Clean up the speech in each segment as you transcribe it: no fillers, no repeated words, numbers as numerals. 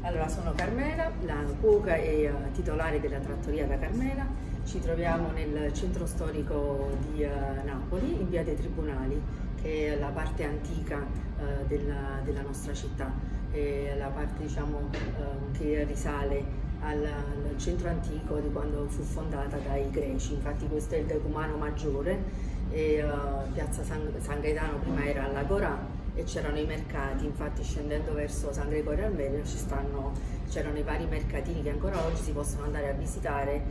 Allora, sono Carmela, la cuoca e titolare della trattoria da Carmela. Ci troviamo nel centro storico di Napoli, in via dei Tribunali, che è la parte antica della nostra città, è la parte che risale al centro antico di quando fu fondata dai Greci. Infatti questo è il decumano maggiore e piazza San Gaetano prima era all'Agorà e c'erano i mercati. Infatti scendendo verso San Gregorio Armenio c'erano i vari mercatini che ancora oggi si possono andare a visitare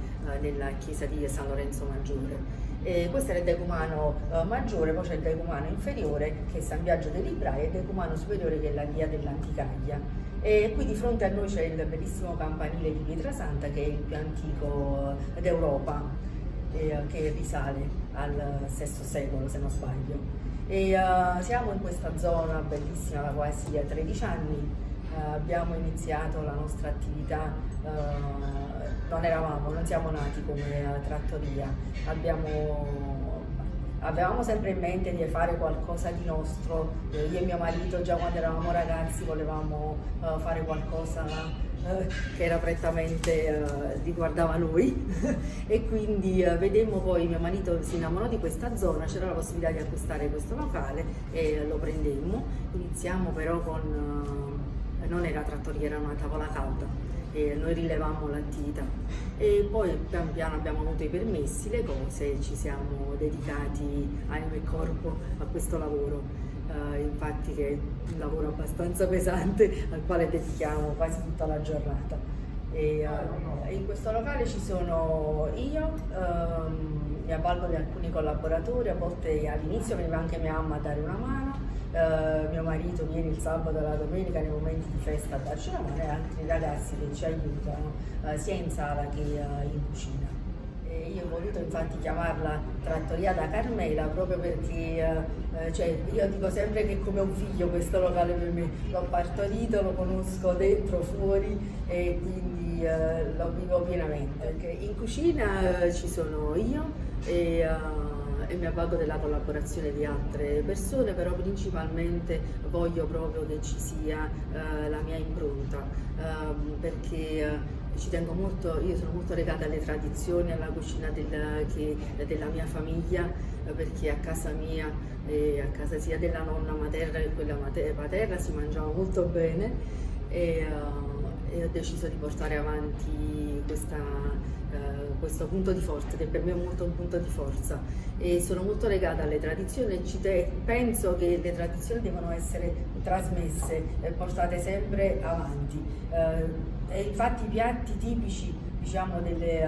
nella chiesa di San Lorenzo Maggiore. E questo era il decumano maggiore, poi c'è il decumano inferiore che è San Biagio dei Librai e il decumano superiore che è la via dell'Anticaglia. E qui di fronte a noi c'è il bellissimo campanile di Pietrasanta, che è il più antico d'Europa, che risale al VI secolo se non sbaglio. E siamo in questa zona bellissima da quasi 13 anni. Abbiamo iniziato la nostra attività, non siamo nati come trattoria, avevamo sempre in mente di fare qualcosa di nostro. Io e mio marito già quando eravamo ragazzi volevamo fare qualcosa che era prettamente riguardava noi e quindi vedemmo, poi mio marito si innamorò di questa zona, c'era la possibilità di acquistare questo locale e lo prendemmo. Iniziamo però non era trattoria, era una tavola calda e noi rilevammo l'attività e poi pian piano abbiamo avuto i permessi, le cose, ci siamo dedicati anima e corpo a questo lavoro. Infatti che è un lavoro abbastanza pesante al quale dedichiamo quasi tutta la giornata. In questo locale ci sono io, mi avvalgo di alcuni collaboratori, a volte all'inizio veniva anche mia mamma a dare una mano, mio marito viene il sabato e la domenica nei momenti di festa a darci una mano e altri ragazzi che ci aiutano sia in sala che in cucina. Io ho voluto infatti chiamarla Trattoria da Carmela proprio perché io dico sempre che è come un figlio questo locale per me, l'ho partorito, lo conosco dentro, fuori e quindi lo vivo pienamente. Perché in cucina ci sono io e mi avvalgo della collaborazione di altre persone, però principalmente voglio proprio che ci sia la mia impronta, perché ci tengo molto, io sono molto legata alle tradizioni, alla cucina della mia famiglia, perché a casa mia e a casa sia della nonna materna che quella paterna si mangiava molto bene e ho deciso di portare avanti questo punto di forza, che per me è molto un punto di forza, e sono molto legata alle tradizioni e penso che le tradizioni devono essere trasmesse e portate sempre avanti. E infatti i piatti tipici, diciamo, delle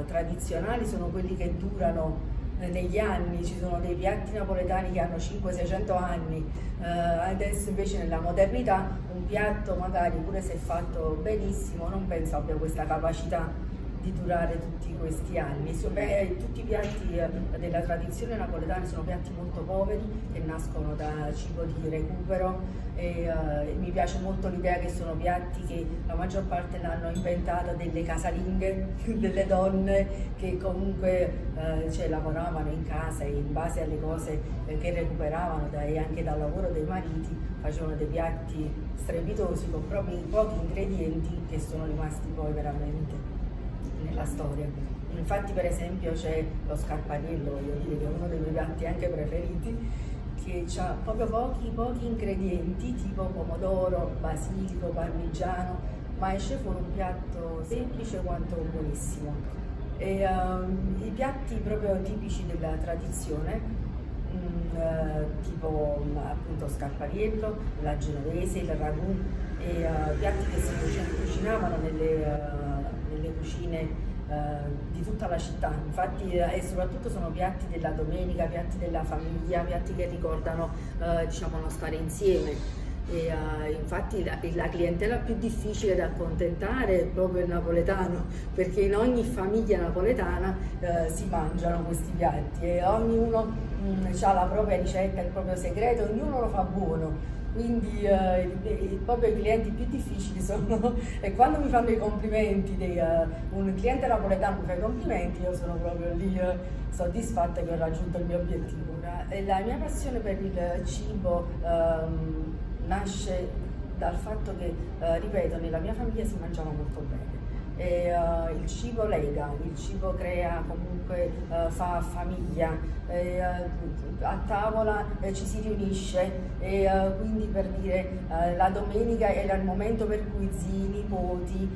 tradizionali sono quelli che durano negli anni. Ci sono dei piatti napoletani che hanno 500-600 anni, adesso invece nella modernità un piatto magari pure se fatto benissimo non penso abbia questa capacità di durare tutti questi anni. Tutti i piatti della tradizione napoletana sono piatti molto poveri che nascono da cibo di recupero e mi piace molto l'idea che sono piatti che la maggior parte l'hanno inventata delle casalinghe, delle donne che comunque lavoravano in casa e in base alle cose che recuperavano anche dal lavoro dei mariti facevano dei piatti strepitosi con proprio pochi ingredienti che sono rimasti poi veramente nella storia. Infatti per esempio c'è lo scarpariello, voglio dire che è uno dei miei piatti anche preferiti, che ha proprio pochi ingredienti tipo pomodoro, basilico, parmigiano, ma esce fuori un piatto semplice quanto buonissimo. E i piatti proprio tipici della tradizione, tipo appunto scarpariello, la genovese, il ragù, e piatti che si cucinavano nelle cucine di tutta la città. Infatti e soprattutto sono piatti della domenica, piatti della famiglia, piatti che ricordano lo stare insieme. E infatti la clientela più difficile da accontentare è proprio il napoletano, perché in ogni famiglia napoletana si mangiano questi piatti e ognuno ha la propria ricetta, il proprio segreto, ognuno lo fa buono. Quindi proprio i clienti più difficili sono e quando mi fanno i complimenti, un cliente napoletano mi fa i complimenti, io sono proprio lì soddisfatta che ho raggiunto il mio obiettivo. La mia passione per il cibo nasce dal fatto che, ripeto, nella mia famiglia si mangiava molto bene. E, il cibo lega, il cibo crea comunque, fa famiglia, a tavola ci si riunisce e quindi per dire la domenica era il momento per cui zii, nipoti,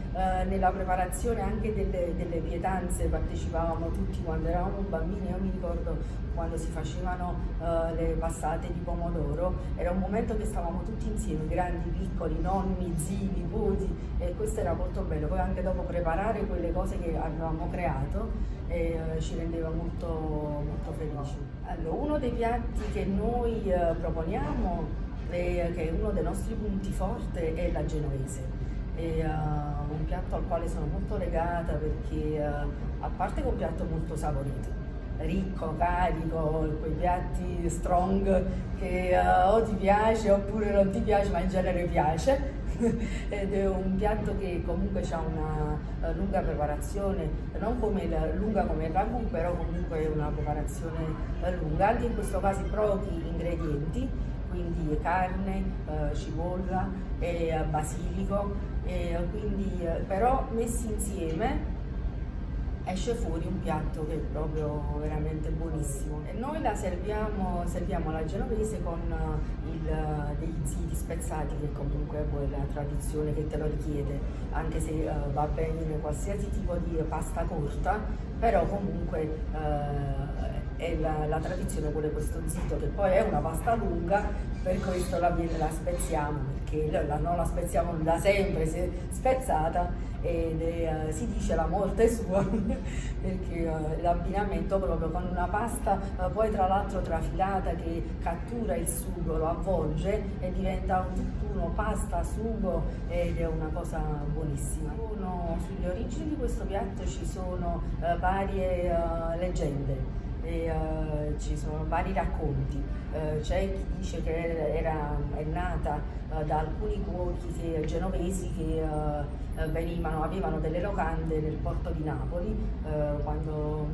nella preparazione anche delle pietanze partecipavamo tutti quando eravamo bambini. Io mi ricordo quando si facevano le passate di pomodoro, era un momento che stavamo tutti insieme, grandi, piccoli, nonni, zii, nipoti, e questo era molto bello. Poi anche dopo preparare quelle cose che avevamo creato ci rendeva molto, molto felici. Allora, uno dei piatti che noi proponiamo, che è uno dei nostri punti forti, è la genovese. È un piatto al quale sono molto legata perché, a parte che è un piatto molto saporito, ricco, carico, quei piatti strong che o ti piace oppure non ti piace, ma in genere piace. Ed è un piatto che comunque ha una lunga preparazione, non lunga come il ragù, però comunque è una preparazione lunga, anche in questo caso pochi ingredienti, quindi carne, cipolla e basilico, però messi insieme esce fuori un piatto che è proprio veramente buonissimo. E noi la serviamo la genovese con degli ziti spezzati, che comunque è poi la tradizione che te lo richiede, anche se va bene in qualsiasi tipo di pasta corta, però comunque è la tradizione vuole questo zito, che poi è una pasta lunga, per questo la spezziamo, perché non la spezziamo da sempre, si è spezzata, ed si dice la morte sua perché l'abbinamento proprio con una pasta poi tra l'altro trafilata che cattura il sugo, lo avvolge e diventa un tutt'uno, pasta, sugo, ed è una cosa buonissima. Sulle origini di questo piatto ci sono varie leggende. Ci sono vari racconti, c'è chi dice che è nata da alcuni cuochi genovesi che avevano delle locande nel porto di Napoli quando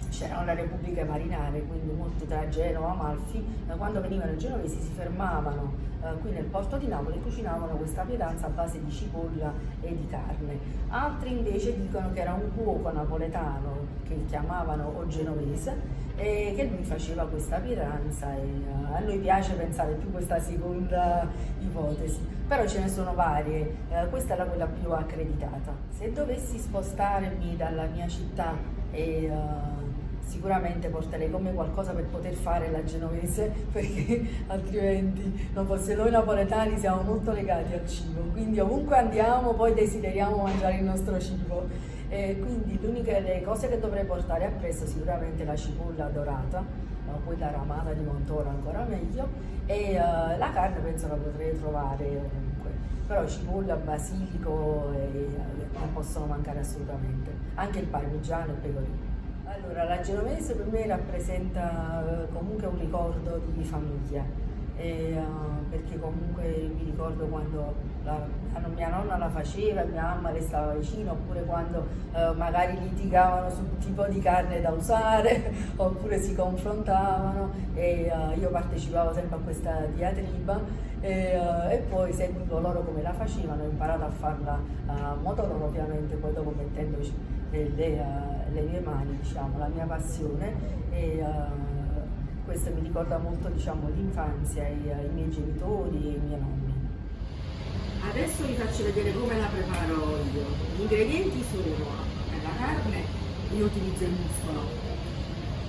c'erano le repubbliche marinare, quindi molti tra Genova e Amalfi, quando venivano i genovesi si fermavano qui nel porto di Napoli e cucinavano questa pietanza a base di cipolla e di carne. Altri invece dicono che era un cuoco napoletano che chiamavano o genovese e che lui faceva questa pietanza, e a noi piace pensare più questa seconda ipotesi, però ce ne sono varie, questa è quella più accreditata. Se dovessi spostarmi dalla mia città sicuramente porterei con me qualcosa per poter fare la genovese, perché altrimenti non fosse. Noi napoletani siamo molto legati al cibo, quindi ovunque andiamo poi desideriamo mangiare il nostro cibo. Quindi le cose che dovrei portare appresso sicuramente la cipolla dorata, quella ramata di Montora ancora meglio, e la carne penso la potrei trovare ovunque, però cipolla, basilico non possono mancare assolutamente, anche il parmigiano e il pecorino. Allora, la genovese per me rappresenta comunque un ricordo di famiglia, perché comunque mi ricordo quando mia nonna la faceva, mia mamma le stava vicino, oppure quando magari litigavano sul tipo di carne da usare, oppure si confrontavano e io partecipavo sempre a questa diatriba e poi seguivo loro come la facevano, ho imparato a farla a modo loro ovviamente, poi dopo mettendoci le mie mani, diciamo, la mia passione, e questo mi ricorda molto, diciamo, l'infanzia, i miei genitori e i miei nonni. Adesso vi faccio vedere come la preparo io. Gli ingredienti sono la carne, io utilizzo il muscolo,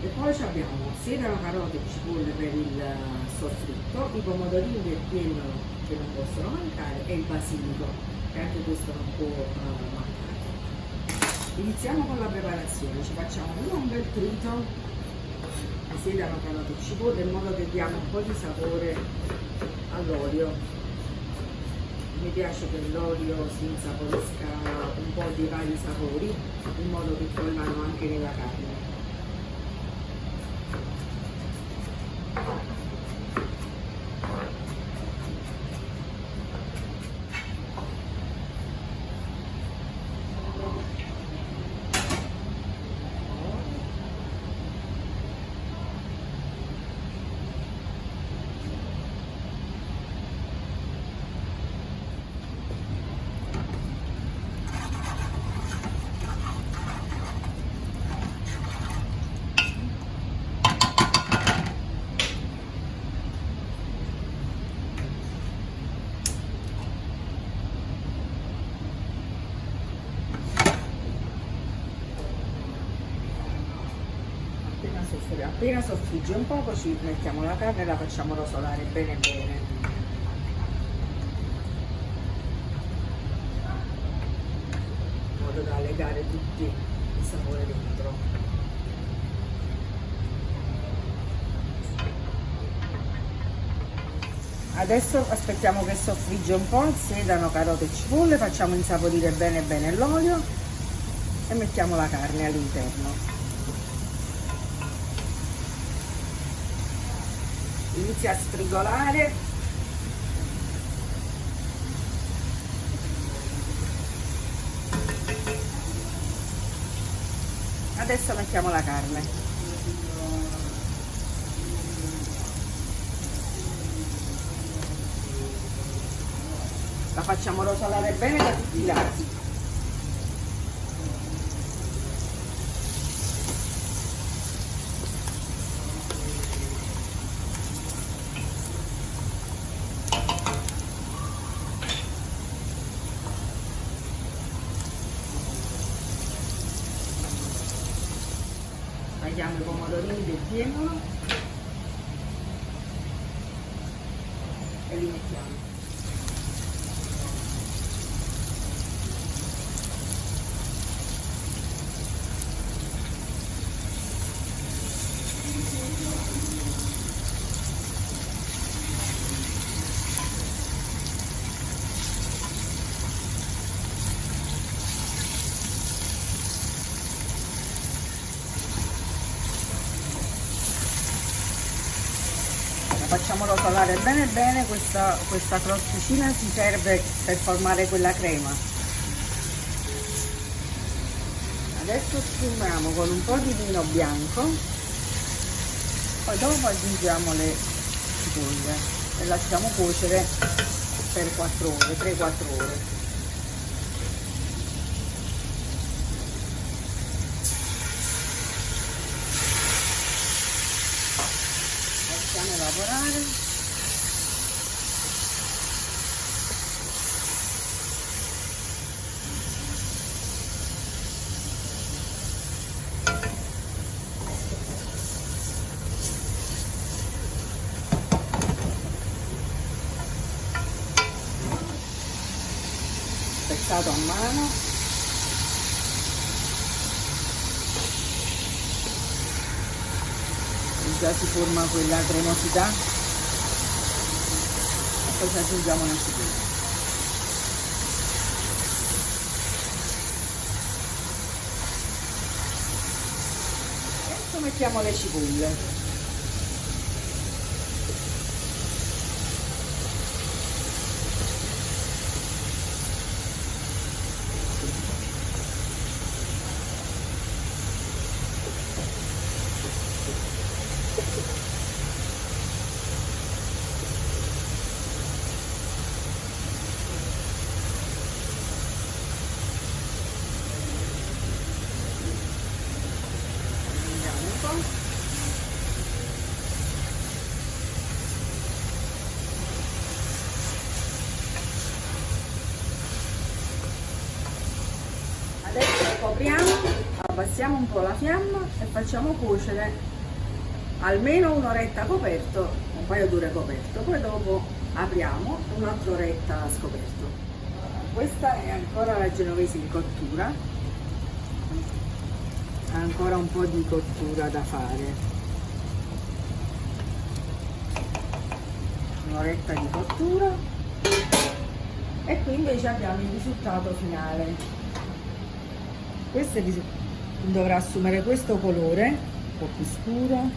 e poi abbiamo sedano, carote e cipolle per il soffritto, i pomodorini del pieno che non possono mancare e il basilico, che anche questo non può mancare. Iniziamo con la preparazione, ci facciamo un bel trito di sedano, carote e cipolle, in modo che diamo un po' di sapore all'olio. Mi piace che l'olio si insaporisca un po' di vari sapori, in modo che poi vanno anche nella carne. Appena soffrigge un poco ci mettiamo la carne e la facciamo rosolare bene bene. In modo da legare tutti il sapore dentro. Adesso aspettiamo che soffrigge un po', sedano carote e cipolle, facciamo insaporire bene bene l'olio e mettiamo la carne all'interno. Inizia a sfrigolare. Adesso mettiamo la carne. La facciamo rosolare bene da tutti i lati. Tagliamo i pomodorini del pieno e li mettiamo. Facciamo rosolare bene bene, questa crosticina ci serve per formare quella crema. Adesso sfumiamo con un po' di vino bianco, poi dopo aggiungiamo le cipolle e lasciamo cuocere per 4 ore, 3-4 ore. Lasciamo lavorare. Spezzato a mano. Già si forma quella cremosità e poi ci aggiungiamo la cipolla. Adesso mettiamo le cipolle. Adesso copriamo, abbassiamo un po' la fiamma e facciamo cuocere almeno un'oretta coperto, un paio d'ore coperto, poi dopo apriamo un'altra oretta scoperto. Questa è ancora la genovese in cottura, ha ancora un po' di cottura da fare. Un'oretta di cottura e qui invece abbiamo il risultato finale. Questo dovrà assumere questo colore un po' più scuro,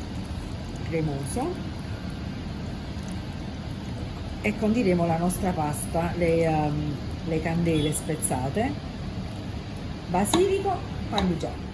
cremoso, e condiremo la nostra pasta, le candele spezzate, basilico, parmigiano.